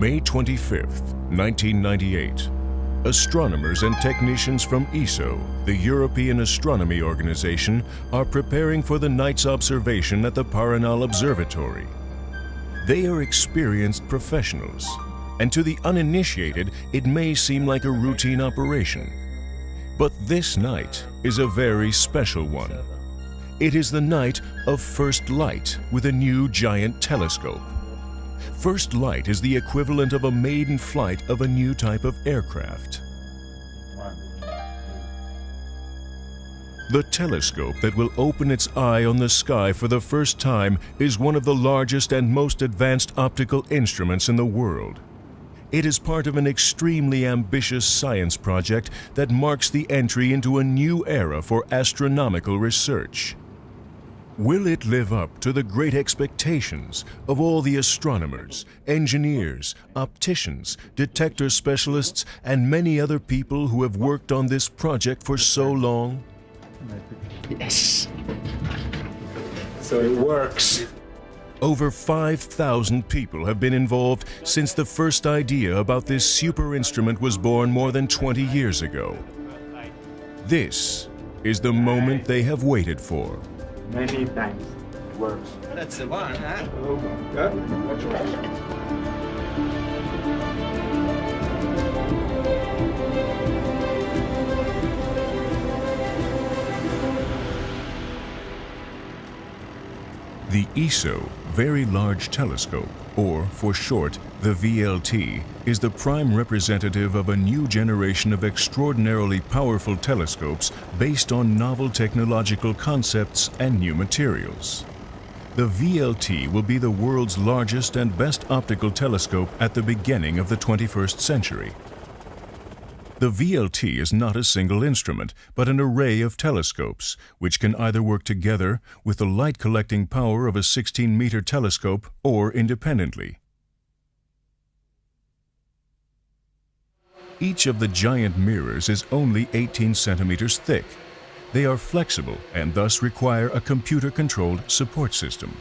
May 25th, 1998. Astronomers and technicians from ESO, the European Astronomy Organization, are preparing for the night's observation at the Paranal Observatory. They are experienced professionals, and to the uninitiated, it may seem like a routine operation. But this night is a very special one. It is the night of First Light with a new giant telescope. First Light is the equivalent of a maiden flight of a new type of aircraft. The telescope that will open its eye on the sky for the first time is one of the largest and most advanced optical instruments in the world. It is part of an extremely ambitious science project that marks the entry into a new era for astronomical research. Will it live up to the great expectations of all the astronomers, engineers, opticians, detector specialists, and many other people who have worked on this project for so long? Yes. So it works. Over 5,000 people have been involved since the first idea about this super instrument was born more than 20 years ago. This is the moment they have waited for. Many times. It works. That's the one, huh? Oh my God. The ESO Very Large Telescope, or for short, the VLT, is the prime representative of a new generation of extraordinarily powerful telescopes based on novel technological concepts and new materials. The VLT will be the world's largest and best optical telescope at the beginning of the 21st century. The VLT is not a single instrument, but an array of telescopes, which can either work together with the light-collecting power of a 16-meter telescope or independently. Each of the giant mirrors is only 18 centimeters thick. They are flexible and thus require a computer-controlled support system.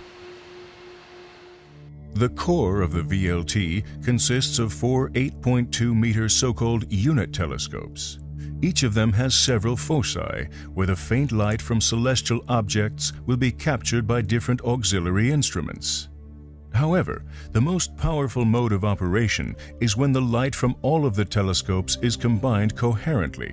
The core of the VLT consists of four 8.2-meter so-called unit telescopes. Each of them has several foci, where the faint light from celestial objects will be captured by different auxiliary instruments. However, the most powerful mode of operation is when the light from all of the telescopes is combined coherently.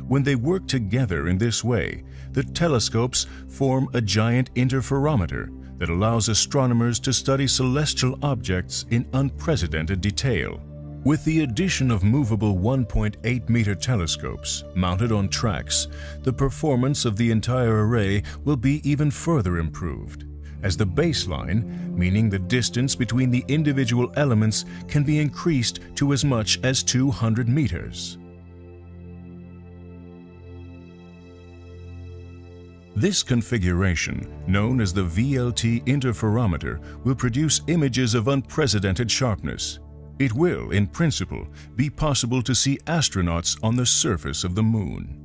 When they work together in this way, the telescopes form a giant interferometer that allows astronomers to study celestial objects in unprecedented detail. With the addition of movable 1.8-meter telescopes mounted on tracks, the performance of the entire array will be even further improved, as the baseline, meaning the distance between the individual elements, can be increased to as much as 200 meters. This configuration, known as the VLT interferometer, will produce images of unprecedented sharpness. It will, in principle, be possible to see astronauts on the surface of the Moon.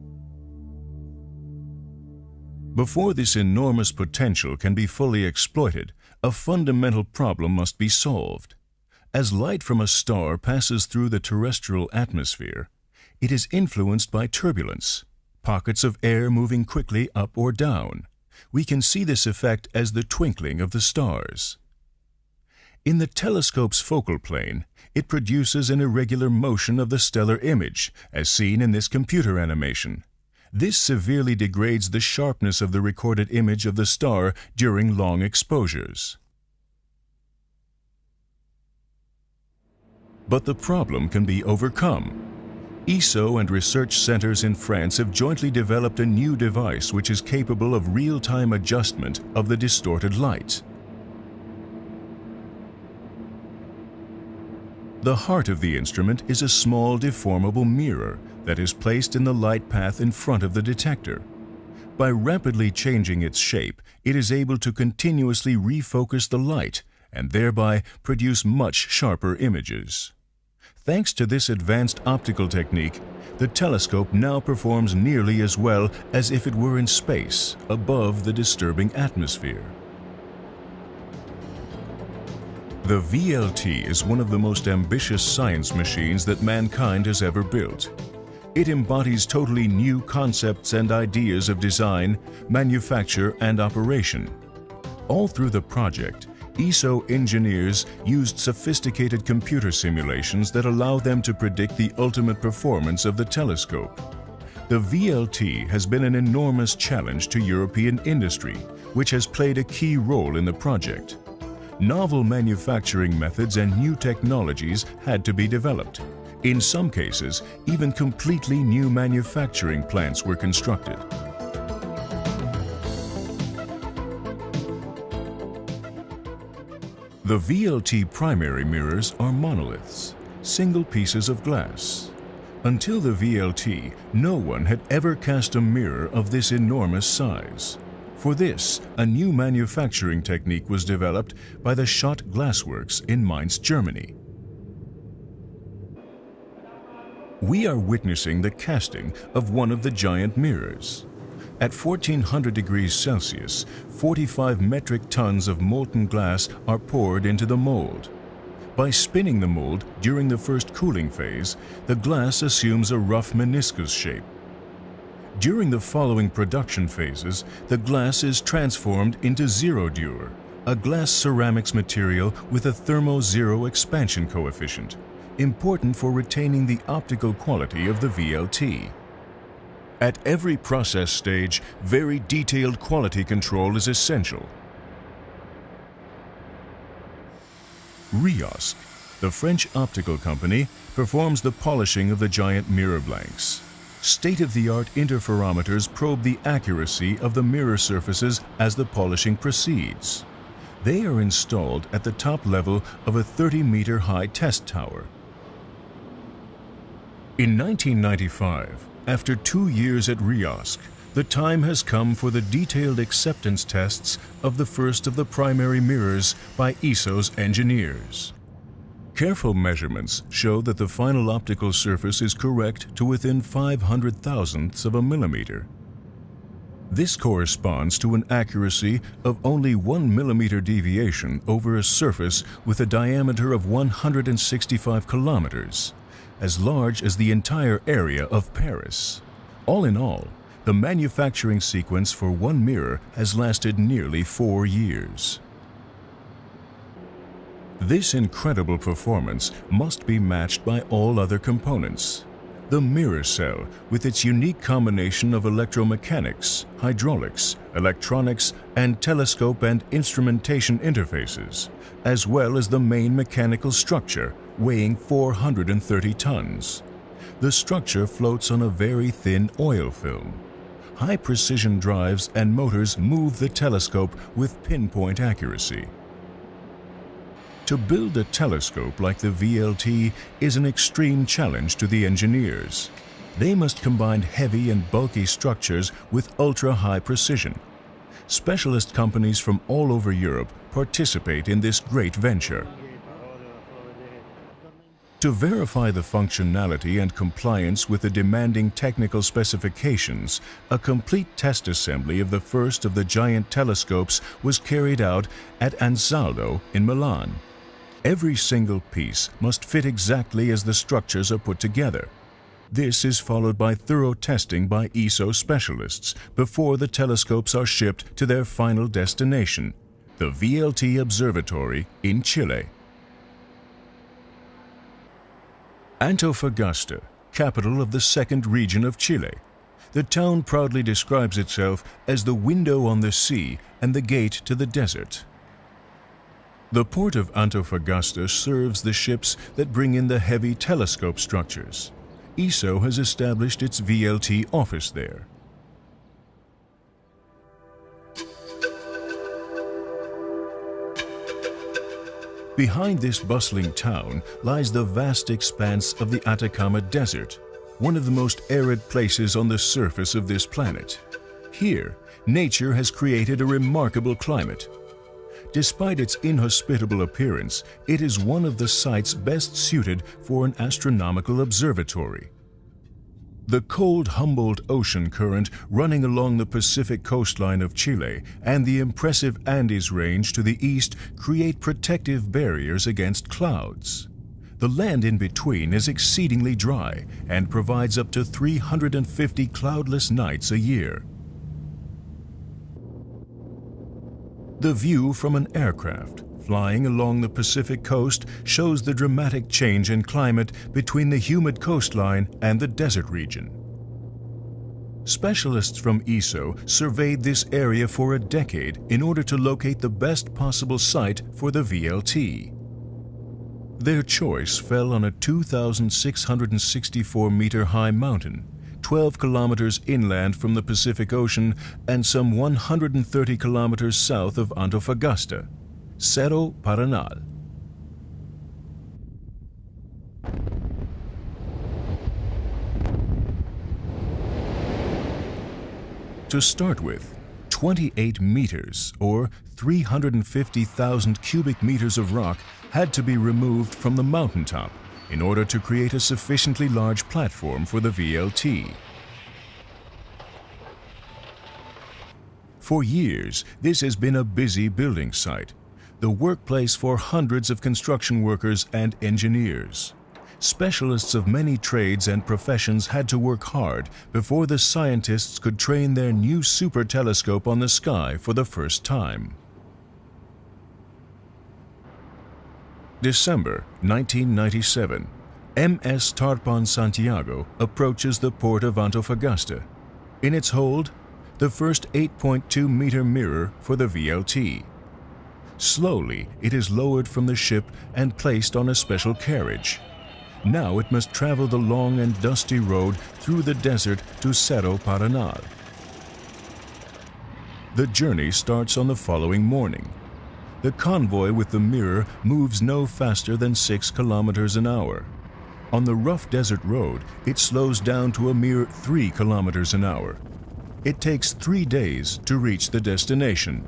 Before this enormous potential can be fully exploited, a fundamental problem must be solved. As light from a star passes through the terrestrial atmosphere, it is influenced by turbulence, pockets of air moving quickly up or down. We can see this effect as the twinkling of the stars. In the telescope's focal plane, it produces an irregular motion of the stellar image, as seen in this computer animation. This severely degrades the sharpness of the recorded image of the star during long exposures. But the problem can be overcome. ESO and research centers in France have jointly developed a new device which is capable of real-time adjustment of the distorted light. The heart of the instrument is a small deformable mirror that is placed in the light path in front of the detector. By rapidly changing its shape, it is able to continuously refocus the light and thereby produce much sharper images. Thanks to this advanced optical technique, the telescope now performs nearly as well as if it were in space, above the disturbing atmosphere. The VLT is one of the most ambitious science machines that mankind has ever built. It embodies totally new concepts and ideas of design, manufacture, and operation. All through the project, ESO engineers used sophisticated computer simulations that allow them to predict the ultimate performance of the telescope. The VLT has been an enormous challenge to European industry, which has played a key role in the project. Novel manufacturing methods and new technologies had to be developed. In some cases, even completely new manufacturing plants were constructed. The VLT primary mirrors are monoliths, single pieces of glass. Until the VLT, no one had ever cast a mirror of this enormous size. For this, a new manufacturing technique was developed by the Schott Glassworks in Mainz, Germany. We are witnessing the casting of one of the giant mirrors. At 1400 degrees Celsius, 45 metric tons of molten glass are poured into the mold. By spinning the mold during the first cooling phase, the glass assumes a rough meniscus shape. During the following production phases, the glass is transformed into zero-dur, a glass ceramics material with a thermo-zero expansion coefficient, important for retaining the optical quality of the VLT. At every process stage, very detailed quality control is essential. RIOSC, the French optical company, performs the polishing of the giant mirror blanks. State-of-the-art interferometers probe the accuracy of the mirror surfaces as the polishing proceeds. They are installed at the top level of a 30-meter high test tower. In 1995, after 2 years at RIOSC, the time has come for the detailed acceptance tests of the first of the primary mirrors by ESO's engineers. Careful measurements show that the final optical surface is correct to within 500 thousandths of a millimeter. This corresponds to an accuracy of only 1 millimeter deviation over a surface with a diameter of 165 kilometers, as large as the entire area of Paris. All in all, the manufacturing sequence for one mirror has lasted nearly 4 years. This incredible performance must be matched by all other components. The mirror cell, with its unique combination of electromechanics, hydraulics, electronics, and telescope and instrumentation interfaces, as well as the main mechanical structure, weighing 430 tons. The structure floats on a very thin oil film. High-precision drives and motors move the telescope with pinpoint accuracy. To build a telescope like the VLT is an extreme challenge to the engineers. They must combine heavy and bulky structures with ultra-high precision. Specialist companies from all over Europe participate in this great venture. To verify the functionality and compliance with the demanding technical specifications, a complete test assembly of the first of the giant telescopes was carried out at Ansaldo in Milan. Every single piece must fit exactly as the structures are put together. This is followed by thorough testing by ESO specialists before the telescopes are shipped to their final destination, the VLT Observatory in Chile. Antofagasta, capital of the second region of Chile. The town proudly describes itself as the window on the sea and the gate to the desert. The port of Antofagasta serves the ships that bring in the heavy telescope structures. ESO has established its VLT office there. Behind this bustling town lies the vast expanse of the Atacama Desert, one of the most arid places on the surface of this planet. Here, nature has created a remarkable climate. Despite its inhospitable appearance, it is one of the sites best suited for an astronomical observatory. The cold Humboldt Ocean current running along the Pacific coastline of Chile and the impressive Andes Range to the east create protective barriers against clouds. The land in between is exceedingly dry and provides up to 350 cloudless nights a year. The view from an aircraft flying along the Pacific coast shows the dramatic change in climate between the humid coastline and the desert region. Specialists from ESO surveyed this area for a decade in order to locate the best possible site for the VLT. Their choice fell on a 2,664-meter high mountain, 12 kilometers inland from the Pacific Ocean and some 130 kilometers south of Antofagasta, Cerro Paranal. To start with, 28 meters, or 350,000 cubic meters of rock had to be removed from the mountaintop in order to create a sufficiently large platform for the VLT. For years, this has been a busy building site, the workplace for hundreds of construction workers and engineers. Specialists of many trades and professions had to work hard before the scientists could train their new super telescope on the sky for the first time. December 1997, MS Tarpon Santiago approaches the port of Antofagasta. In its hold, the first 8.2-meter mirror for the VLT. Slowly, it is lowered from the ship and placed on a special carriage. Now it must travel the long and dusty road through the desert to Cerro Paranal. The journey starts on the following morning. The convoy with the mirror moves no faster than 6 kilometers an hour. On the rough desert road, it slows down to a mere 3 kilometers an hour. It takes 3 days to reach the destination.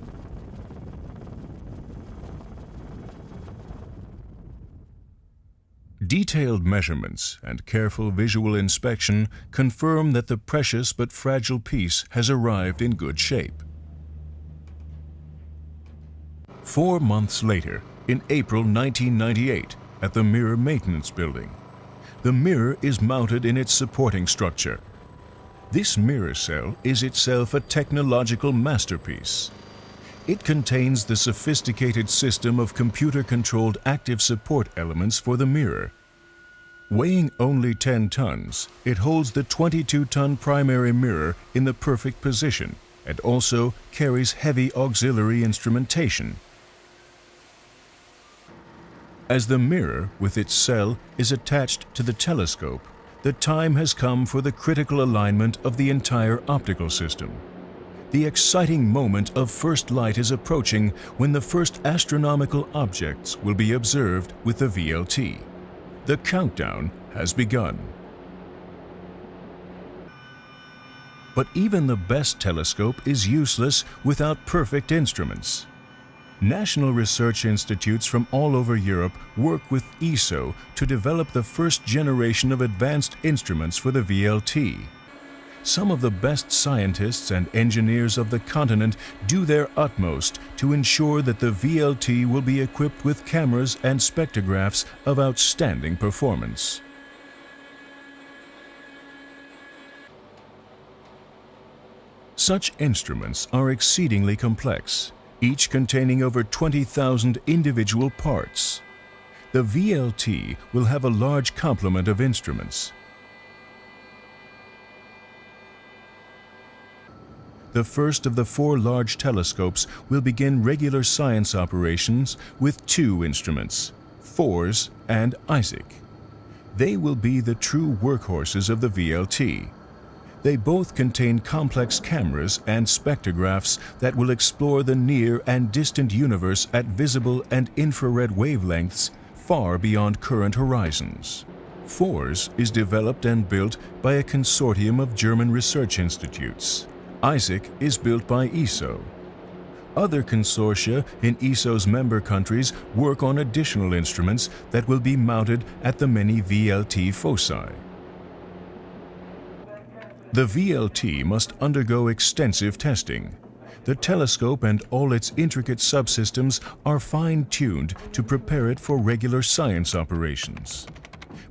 Detailed measurements and careful visual inspection confirm that the precious but fragile piece has arrived in good shape. 4 months later, in April 1998, at the Mirror Maintenance Building, the mirror is mounted in its supporting structure. This mirror cell is itself a technological masterpiece. It contains the sophisticated system of computer-controlled active support elements for the mirror. Weighing only 10 tons, it holds the 22-ton primary mirror in the perfect position and also carries heavy auxiliary instrumentation. As the mirror, with its cell, is attached to the telescope, the time has come for the critical alignment of the entire optical system. The exciting moment of first light is approaching when the first astronomical objects will be observed with the VLT. The countdown has begun. But even the best telescope is useless without perfect instruments. National research institutes from all over Europe work with ESO to develop the first generation of advanced instruments for the VLT. Some of the best scientists and engineers of the continent do their utmost to ensure that the VLT will be equipped with cameras and spectrographs of outstanding performance. Such instruments are exceedingly complex, each containing over 20,000 individual parts. The VLT will have a large complement of instruments. The first of the 4 large telescopes will begin regular science operations with 2 instruments, FORS and ISAC. They will be the true workhorses of the VLT. They both contain complex cameras and spectrographs that will explore the near and distant universe at visible and infrared wavelengths far beyond current horizons. FORS is developed and built by a consortium of German research institutes. ISAC is built by ESO. Other consortia in ESO's member countries work on additional instruments that will be mounted at the many VLT foci. The VLT must undergo extensive testing. The telescope and all its intricate subsystems are fine-tuned to prepare it for regular science operations.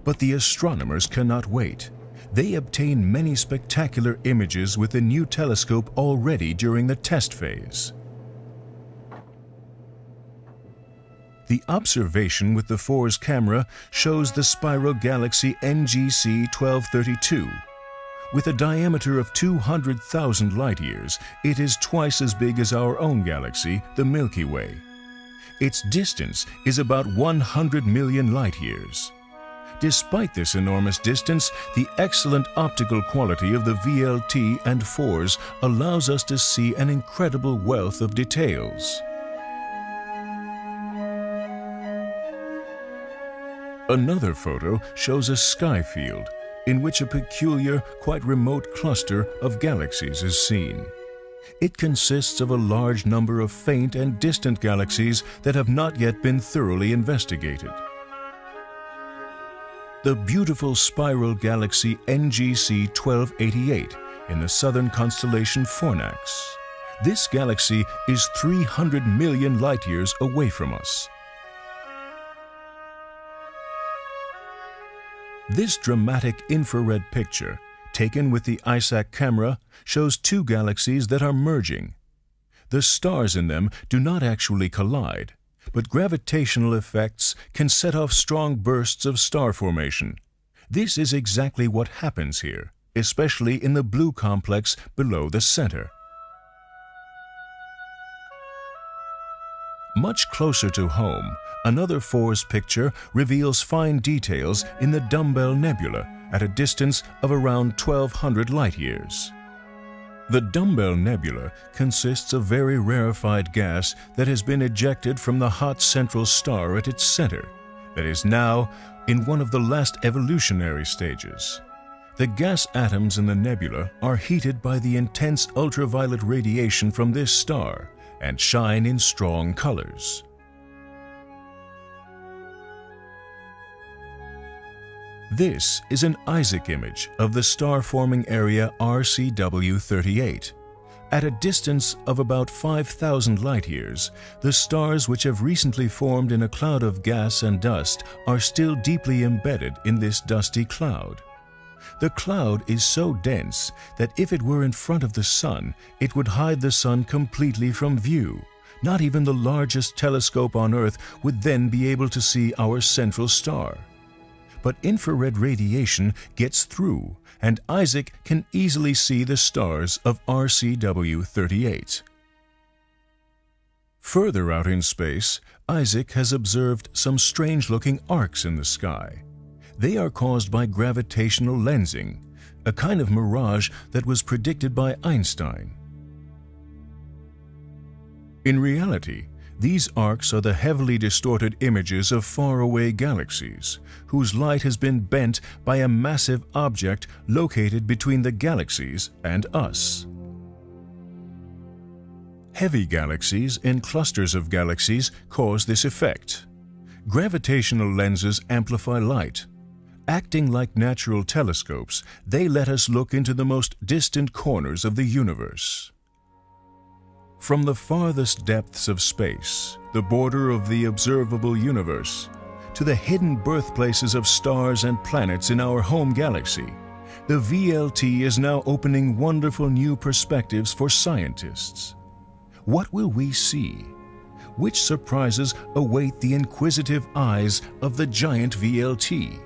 But the astronomers cannot wait. They obtain many spectacular images with the new telescope already during the test phase. The observation with the FORS camera shows the spiral galaxy NGC 1232. With a diameter of 200,000 light-years, it is twice as big as our own galaxy, the Milky Way. Its distance is about 100 million light-years. Despite this enormous distance, the excellent optical quality of the VLT and FORS allows us to see an incredible wealth of details. Another photo shows a sky field in which a peculiar, quite remote cluster of galaxies is seen. It consists of a large number of faint and distant galaxies that have not yet been thoroughly investigated. The beautiful spiral galaxy NGC 1288 in the southern constellation Fornax. This galaxy is 300 million light-years away from us. This dramatic infrared picture, taken with the ISAC camera, shows two galaxies that are merging. The stars in them do not actually collide, but gravitational effects can set off strong bursts of star formation. This is exactly what happens here, especially in the blue complex below the center. Much closer to home, another FORS picture reveals fine details in the Dumbbell Nebula at a distance of around 1,200 light-years. The Dumbbell Nebula consists of very rarefied gas that has been ejected from the hot central star at its center, that is now in one of the last evolutionary stages. The gas atoms in the nebula are heated by the intense ultraviolet radiation from this star and shine in strong colors. This is an ISAC image of the star-forming area RCW38. At a distance of about 5,000 light-years, the stars which have recently formed in a cloud of gas and dust are still deeply embedded in this dusty cloud. The cloud is so dense that if it were in front of the Sun, it would hide the Sun completely from view. Not even the largest telescope on Earth would then be able to see our central star. But infrared radiation gets through, and ISAC can easily see the stars of RCW38. Further out in space, ISAC has observed some strange-looking arcs in the sky. They are caused by gravitational lensing, a kind of mirage that was predicted by Einstein. In reality, these arcs are the heavily distorted images of faraway galaxies, whose light has been bent by a massive object located between the galaxies and us. Heavy galaxies in clusters of galaxies cause this effect. Gravitational lenses amplify light. Acting like natural telescopes, they let us look into the most distant corners of the universe. From the farthest depths of space, the border of the observable universe, to the hidden birthplaces of stars and planets in our home galaxy, the VLT is now opening wonderful new perspectives for scientists. What will we see? Which surprises await the inquisitive eyes of the giant VLT?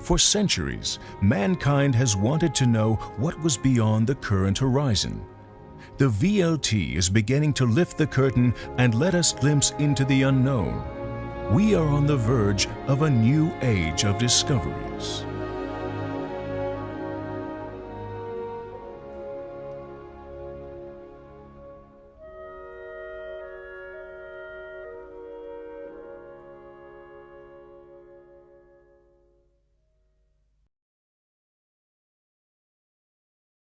For centuries, mankind has wanted to know what was beyond the current horizon. The VLT is beginning to lift the curtain and let us glimpse into the unknown. We are on the verge of a new age of discoveries.